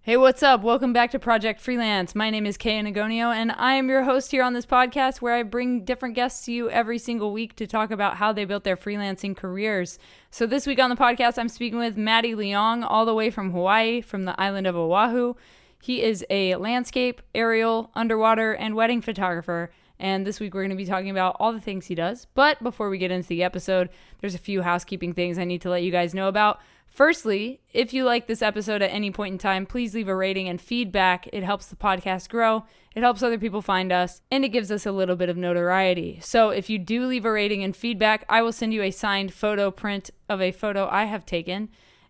Hey, what's up? Welcome back to Project Freelance. My name is Kay Anagonio, and I am your host here on this podcast where I bring different guests to you every single week to talk about how they built their freelancing careers. So this week on the podcast, I'm speaking with Matty Leong, all the way from Hawaii, from the island of Oahu. He is a landscape, aerial, underwater, and wedding photographer. And this week we're going to be talking about all the things he does. But before we get into the episode, there's a few housekeeping things I need to let you guys know about. Firstly, if you like this episode at any point in time, please leave a rating and feedback. It helps the podcast grow, it helps other people find us, and it gives us a little bit of notoriety. So if you do leave a rating and feedback, I will send you a signed photo print of a photo I have taken.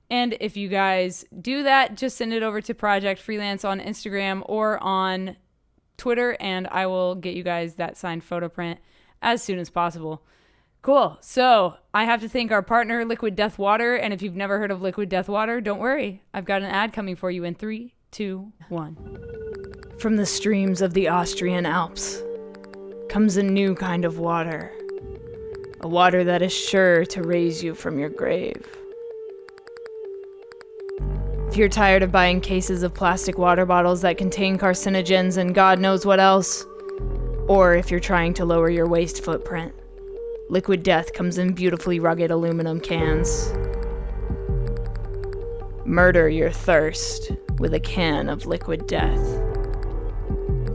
And if you guys do that, just send it over to Project Freelance on Instagram or on Twitter, and I will get you guys that signed photo print as soon as possible. Cool. So I have to thank our partner, Liquid Death Water. And if you've never heard of Liquid Death Water, don't worry. I've got an ad coming for you in 3, 2, 1. From the streams of the Austrian Alps comes a new kind of water. A water that is sure to raise you from your grave. If you're tired of buying cases of plastic water bottles that contain carcinogens and God knows what else, or if you're trying to lower your waste footprint, Liquid Death comes in beautifully rugged aluminum cans. Murder your thirst with a can of Liquid Death.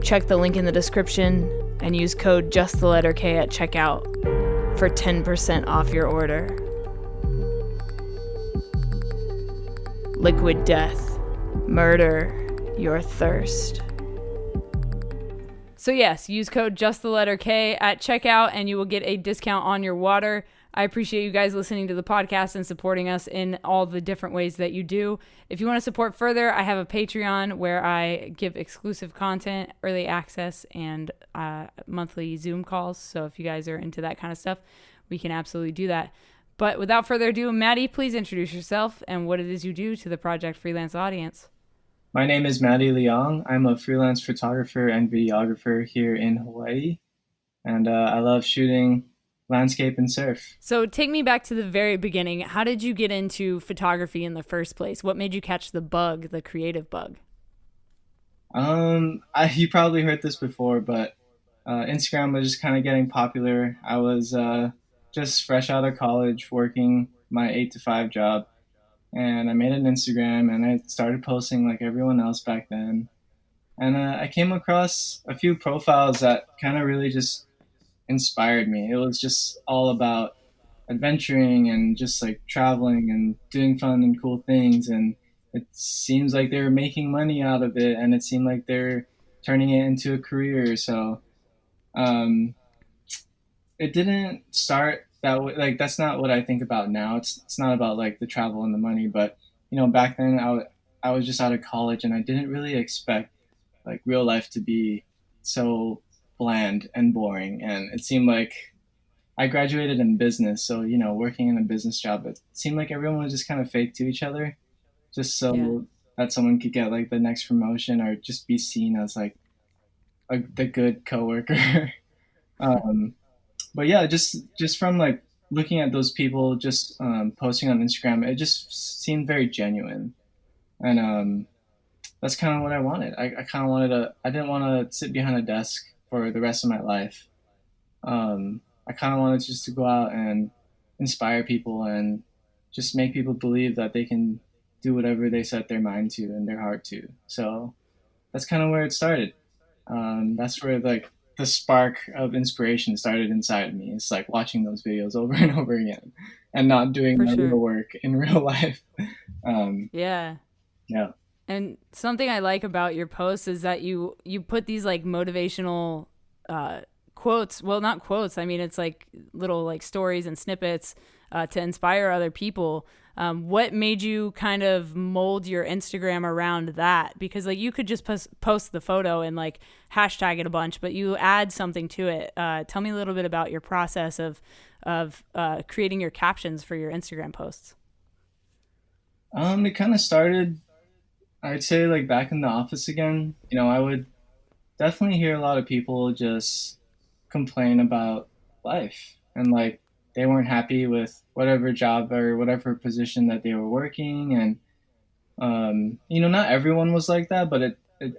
Check the link in the description and use code JustTheLetterK at checkout for 10% off your order. Liquid Death. Murder your thirst. So yes, use code JustTheLetterK at checkout and you will get a discount on your water. I appreciate you guys listening to the podcast and supporting us in all the different ways that you do. If you want to support further, I have a Patreon where I give exclusive content, early access, and monthly Zoom calls. So if you guys are into that kind of stuff, we can absolutely do that. But without further ado, Matty, please introduce yourself and what it is you do to the Project Freelance audience. My name is Matty Leong. I'm a freelance photographer and videographer here in Hawaii, and I love shooting landscape and surf. So take me back to the very beginning. How did you get into photography in the first place? What made you catch the bug, the creative bug? You probably heard this before, but Instagram was just kind of getting popular. I was just fresh out of college working my 8 to 5 job. And I made an Instagram and I started posting like everyone else back then. And I came across a few profiles that kind of really just inspired me. It was just all about adventuring and just like traveling and doing fun and cool things. And it seems like they were making money out of it and it seemed like they're turning it into a career. So um, it didn't start that way. Like that's not what I think about now. It's not about like the travel and the money, but back then I was just out of college and I didn't really expect like real life to be so bland and boring. And it seemed like I graduated in business, so working in a business job, it seemed like everyone was just kind of fake to each other, just so that someone could get like the next promotion or just be seen as like the good coworker. um, but yeah, just from like looking at those people just posting on Instagram, it just seemed very genuine, and that's kind of what I wanted. I kind of wanted to. I didn't want to sit behind a desk for the rest of my life. I kind of wanted just to go out and inspire people and just make people believe that they can do whatever they set their mind to and their heart to. So that's kind of where it started. That's where like the spark of inspiration started inside of me. It's like watching those videos over and over again and not doing my real work in real life. Yeah. Yeah. And something I like about your posts is that you put these like motivational quotes. Well, not quotes. I mean, it's like little like stories and snippets to inspire other people. What made you kind of mold your Instagram around that? Because like you could just post the photo and like hashtag it a bunch, but you add something to it. Tell me a little bit about your process of creating your captions for your Instagram posts. It kind of started, I'd say, like back in the office again. I would definitely hear a lot of people just complain about life and like they weren't happy with whatever job or whatever position that they were working, and Not everyone was like that, but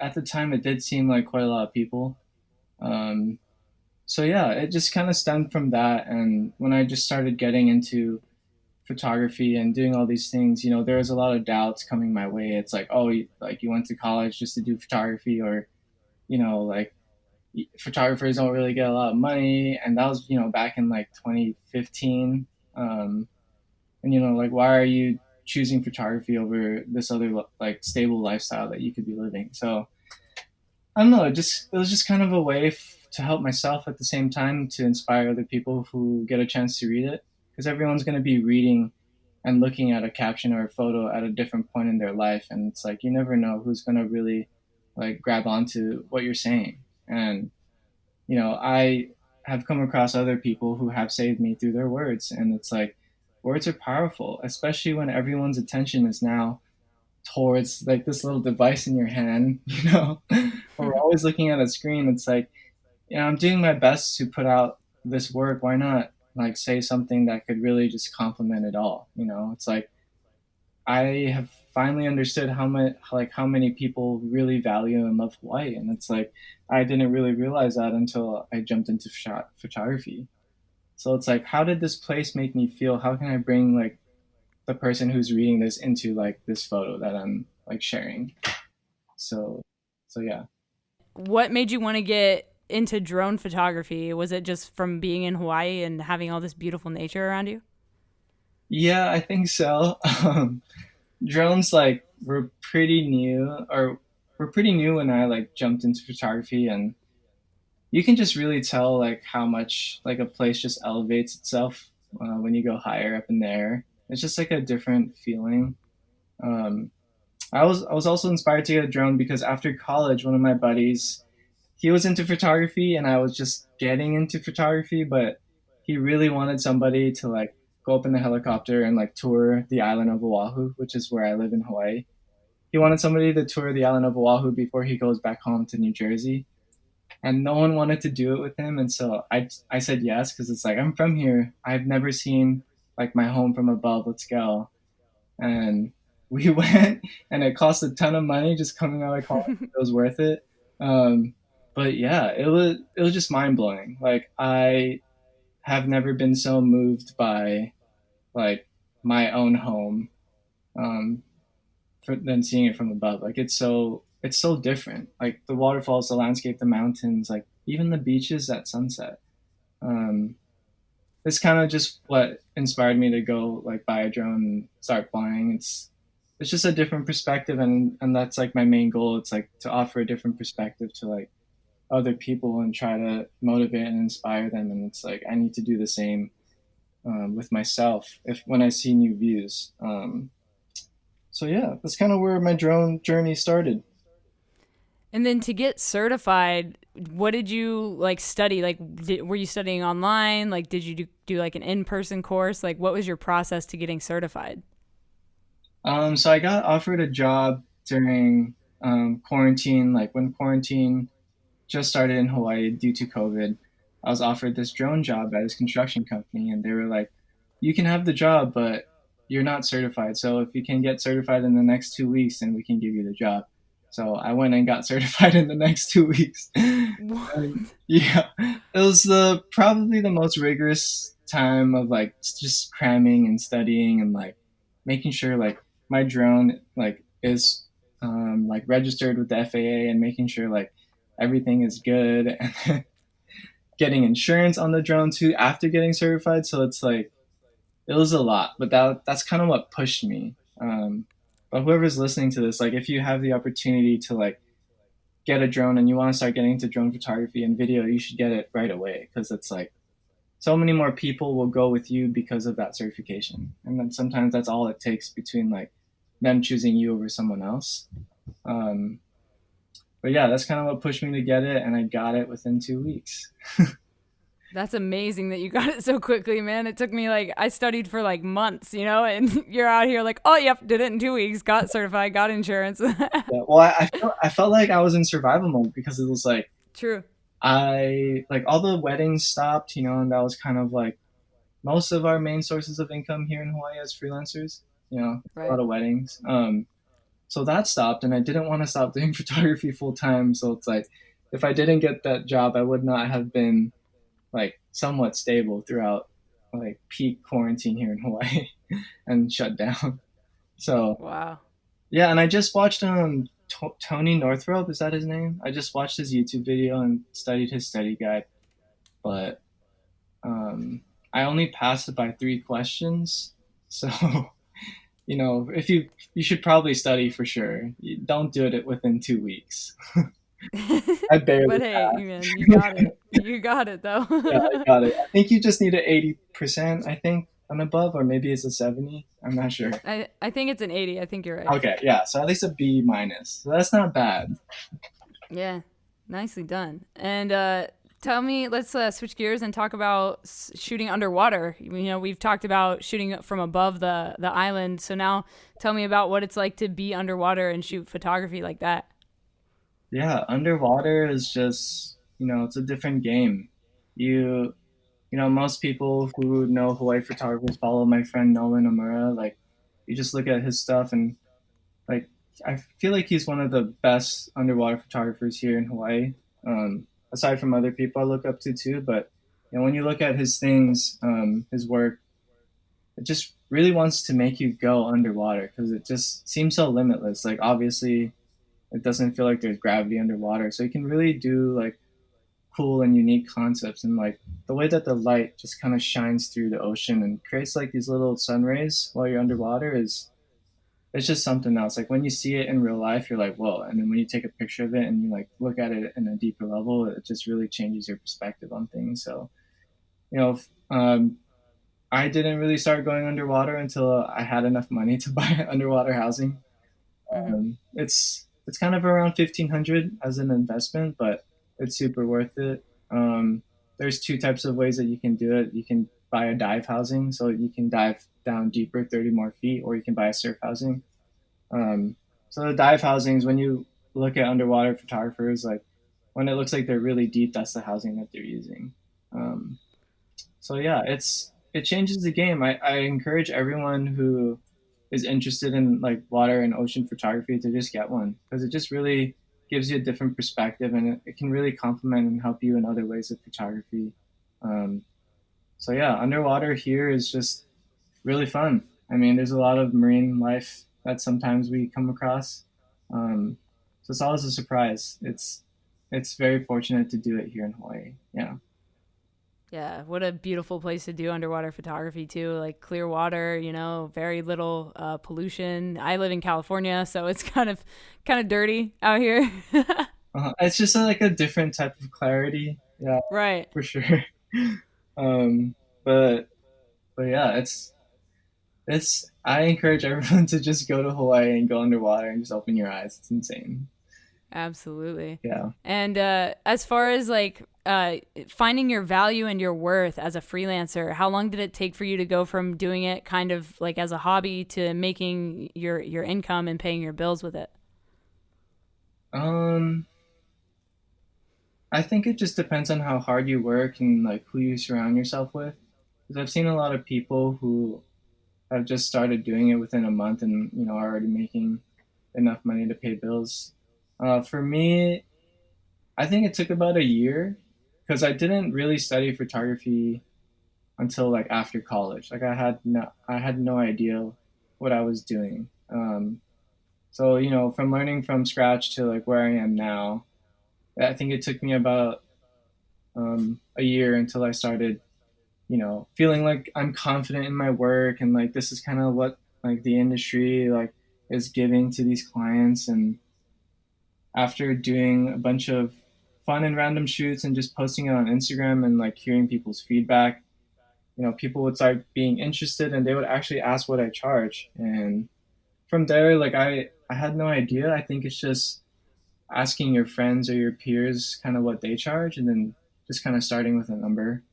at the time it did seem like quite a lot of people. Um, so yeah, it just kind of stemmed from that. And when I just started getting into photography and doing all these things, there was a lot of doubts coming my way. It's like, oh, you went to college just to do photography, or like photographers don't really get a lot of money. And that was back in like 2015. And like, why are you choosing photography over this other like stable lifestyle that you could be living? So I don't know. It was just kind of a way to help myself at the same time to inspire other people who get a chance to read it, because everyone's going to be reading and looking at a caption or a photo at a different point in their life, and it's like you never know who's going to really like grab onto what you're saying. And I have come across other people who have saved me through their words, and it's like words are powerful, especially when everyone's attention is now towards like this little device in your hand, or we're always looking at a screen. It's like, I'm doing my best to put out this work. Why not like say something that could really just complement it all? It's like I have finally understood how many people really value and love Hawaii, and it's like I didn't really realize that until I jumped into photography. So it's like, how did this place make me feel? How can I bring like the person who's reading this into like this photo that I'm like sharing? So, so yeah. What made you want to get into drone photography? Was it just from being in Hawaii and having all this beautiful nature around you? Yeah, I think so. Drones like were pretty new when I like jumped into photography, and you can just really tell like how much like a place just elevates itself when you go higher up in the air. It's just like a different feeling. Um, I was also inspired to get a drone because after college, one of my buddies, he was into photography and I was just getting into photography, but he really wanted somebody to like go up in the helicopter and like tour the island of Oahu, which is where I live in Hawaii. He wanted somebody to tour the island of Oahu before he goes back home to New Jersey, and no one wanted to do it with him. And so I said yes, because it's like, I'm from here. I've never seen like my home from above. Let's go. And we went, and it cost a ton of money just coming out of college. It was worth it. Um, but yeah, it was just mind blowing. Like I have never been so moved by like my own home, um, than seeing it from above. Like it's so different. Like the waterfalls, the landscape, the mountains, like even the beaches at sunset. Um, it's kind of just what inspired me to go like buy a drone and start flying. It's just a different perspective, and that's like my main goal. It's like to offer a different perspective to like other people and try to motivate and inspire them. And it's like I need to do the same with myself if when I see new views. So yeah, that's kind of where my drone journey started. And then to get certified, what did you like study? Like, were you studying online? Like, did you do like an in-person course? Like, what was your process to getting certified? So I got offered a job during quarantine, like when quarantine just started in Hawaii due to COVID. I was offered this drone job at this construction company, and they were like, "You can have the job, but you're not certified. So if you can get certified in the next 2 weeks, then we can give you the job." So I went and got certified in the next 2 weeks. What? Yeah, it was the probably the most rigorous time of like just cramming and studying and like making sure like my drone like is like registered with the FAA, and making sure like everything is good, and getting insurance on the drone too after getting certified. So it's like it was a lot, but that's kind of what pushed me. But whoever's listening to this, like if you have the opportunity to like get a drone and you want to start getting into drone photography and video, you should get it right away, because it's like so many more people will go with you because of that certification. And then sometimes that's all it takes between like them choosing you over someone else. Um, but yeah, that's kind of what pushed me to get it, and I got it within 2 weeks. That's amazing that you got it so quickly, man. It took me like I studied for like months, and you're out here like, oh, yep, did it in 2 weeks, got certified, got insurance. Yeah, well, I felt like I was in survival mode, because it was like True. I like all the weddings stopped, and that was kind of like most of our main sources of income here in Hawaii as freelancers. A Right. lot of weddings. So that stopped, and I didn't want to stop doing photography full time. So it's like, if I didn't get that job, I would not have been like somewhat stable throughout like peak quarantine here in Hawaii and shut down. So Wow. yeah, and I just watched Tony Northrup, is that his name? I just watched his YouTube video and studied his study guide, but um, I only passed it by 3 questions. So if you should probably study for sure. You don't do it within 2 weeks. I barely But hey, man, you passed. got it. You got it though. Yeah, I got it. I think you just need an 80%, I think, and above, or maybe it's a 70. I'm not sure. I think it's an 80. I think you're right. Okay, yeah, so at least a B minus. So that's not bad. Yeah. Nicely done. And tell me, let's switch gears and talk about shooting underwater. We've talked about shooting from above the island. So now tell me about what it's like to be underwater and shoot photography like that. Yeah, underwater is just, it's a different game. You, most people who know Hawaii photographers follow my friend Nolan Omura. Like, you just look at his stuff and, like, I feel like he's one of the best underwater photographers here in Hawaii. Aside from other people I look up to too, but when you look at his things, his work, it just really wants to make you go underwater because it just seems so limitless. Like, obviously, it doesn't feel like there's gravity underwater, so you can really do like cool and unique concepts, and like the way that the light just kind of shines through the ocean and creates like these little sun rays while you're underwater is it's just something else. Like when you see it in real life, you're like, whoa. And then when you take a picture of it and you like look at it in a deeper level, it just really changes your perspective on things. So, you know, I didn't really start going underwater until I had enough money to buy underwater housing. Hmm. It's kind of around 1,500 as an investment, but it's super worth it. There's two types of ways that you can do it. You can buy a dive housing, so you can dive down deeper, 30 more feet, or you can buy a surf housing. Um, so the dive housings, when you look at underwater photographers, like when it looks like they're really deep, that's the housing that they're using. Um, so yeah, it changes the game. I encourage everyone who is interested in like water and ocean photography to just get one because it just really gives you a different perspective, and it can really complement and help you in other ways of photography. Um, so yeah, underwater here is just really fun. I mean, there's a lot of marine life that sometimes we come across. Um, so it's always a surprise. It's very fortunate to do it here in Hawaii. Yeah. Yeah, what a beautiful place to do underwater photography too. Like clear water, very little pollution. I live in California, so it's kind of dirty out here. It's just like a different type of clarity. Yeah, Right. for sure. um, but but yeah, it's I encourage everyone to just go to Hawaii and go underwater and just open your eyes. It's insane. Absolutely. Yeah. And as far as like finding your value and your worth as a freelancer, how long did it take for you to go from doing it kind of like as a hobby to making your income and paying your bills with it? Um, I think it just depends on how hard you work and like who you surround yourself with. Because I've seen a lot of people who have just started doing it within a month and are already making enough money to pay bills. For me, I think it took about a year because I didn't really study photography until like after college. Like I had no idea what I was doing. So from learning from scratch to like where I am now, I think it took me about a year until I started, feeling like I'm confident in my work and like this is kind of what like the industry like is giving to these clients. And after doing a bunch of fun and random shoots and just posting it on Instagram and like hearing people's feedback, people would start being interested and they would actually ask what I charge. And from there, like I had no idea. I think it's just asking your friends or your peers kind of what they charge and then just kind of starting with a number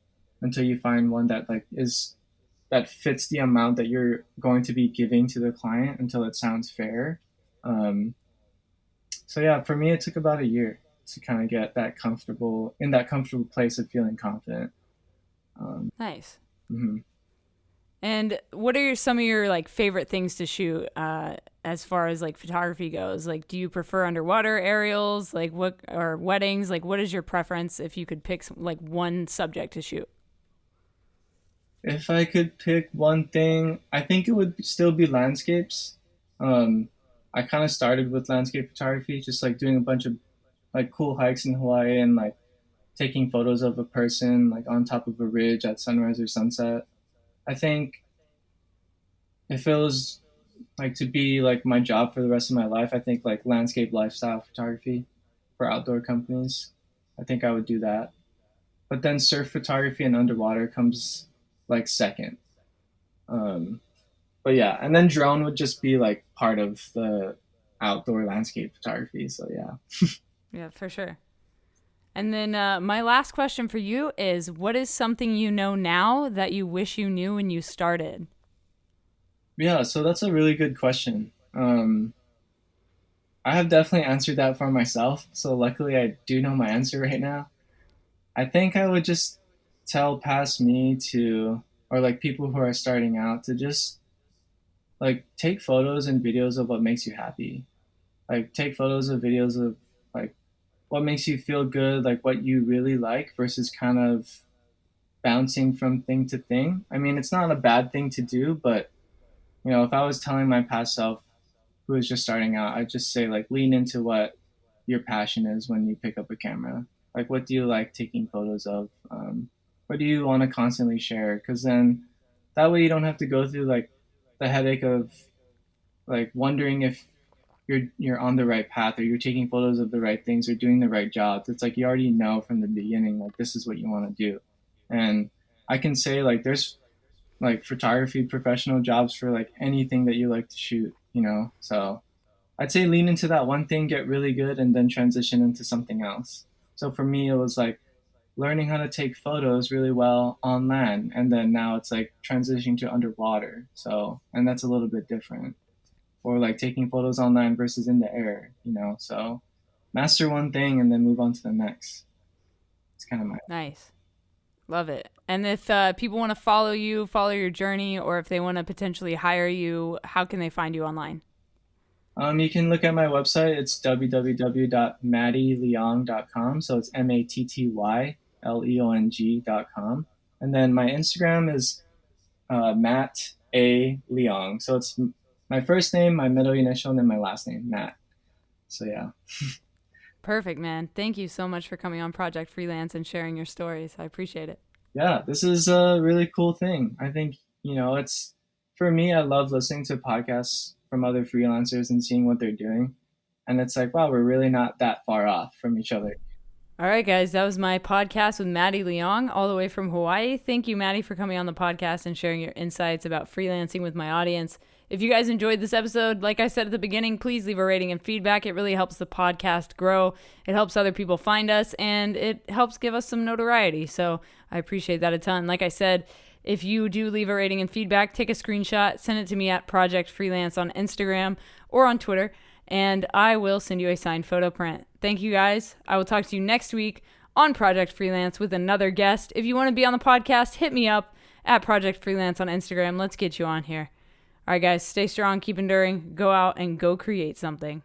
until you find one that like is that fits the amount that you're going to be giving to the client until it sounds fair. Um, so yeah, for me, it took about a year to kind of get that comfortable place of feeling confident. Um, Nice. mhm. And what are some of your like favorite things to shoot as far as like photography goes? Like, do you prefer underwater aerials, like what, or weddings? Like, what is your preference if you could pick like one subject to shoot? If I could pick one thing, I think it would still be landscapes. Um, I kind of started with landscape photography, just like doing a bunch of like cool hikes in Hawaii and like taking photos of a person like on top of a ridge at sunrise or sunset. I think if it was like to be like my job for the rest of my life, I think like landscape lifestyle photography for outdoor companies. I think I would do that. But then surf photography and underwater comes like second. Um, but yeah, and then drone would just be like part of the outdoor landscape photography. So yeah. Yeah, for sure. And then my last question for you is, what is something you know now that you wish you knew when you started? Yeah, so that's a really good question. I have definitely answered that for myself. So luckily I do know my answer right now. I think I would just tell past me to, or like people who are starting out to just like take photos and videos of what makes you happy. Like take photos of videos of like what makes you feel good, like what you really like versus kind of bouncing from thing to thing. I mean, it's not a bad thing to do, but if I was telling my past self who is just starting out, I'd just say like lean into what your passion is when you pick up a camera. Like, what do you like taking photos of? What do you want to constantly share? Because then that way you don't have to go through like the headache of like wondering if you're on the right path or you're taking photos of the right things or doing the right jobs. It's like you already know from the beginning like this is what you want to do. And I can say like there's like photography professional jobs for like anything that you like to shoot. So I'd say lean into that one thing, get really good, and then transition into something else. So for me, it was like learning how to take photos really well on land, and then now it's like transitioning to underwater. So, and that's a little bit different. Or like taking photos on land versus in the air. So master one thing and then move on to the next. It's kind of my. Nice. Love it. And if people want to follow you, follow your journey, or if they want to potentially hire you, how can they find you online? You can look at my website. It's www.mattyleong.com. So it's MattyLeong.com. And then my Instagram is Matt A. Leong. So it's my first name, my middle initial, and then my last name, Matt. So yeah. Perfect, man. Thank you so much for coming on Project Freelance and sharing your stories. I appreciate it. Yeah, this is a really cool thing. I think, it's for me, I love listening to podcasts from other freelancers and seeing what they're doing. And it's like, wow, we're really not that far off from each other. All right, guys, that was my podcast with Matty Leong, all the way from Hawaii. Thank you, Matty, for coming on the podcast and sharing your insights about freelancing with my audience. If you guys enjoyed this episode, like I said at the beginning, please leave a rating and feedback. It really helps the podcast grow. It helps other people find us, and it helps give us some notoriety. So I appreciate that a ton. Like I said, if you do leave a rating and feedback, take a screenshot, send it to me at Project Freelance on Instagram or on Twitter, and I will send you a signed photo print. Thank you, guys. I will talk to you next week on Project Freelance with another guest. If you want to be on the podcast, hit me up at Project Freelance on Instagram. Let's get you on here. All right, guys, stay strong, keep enduring, go out and go create something.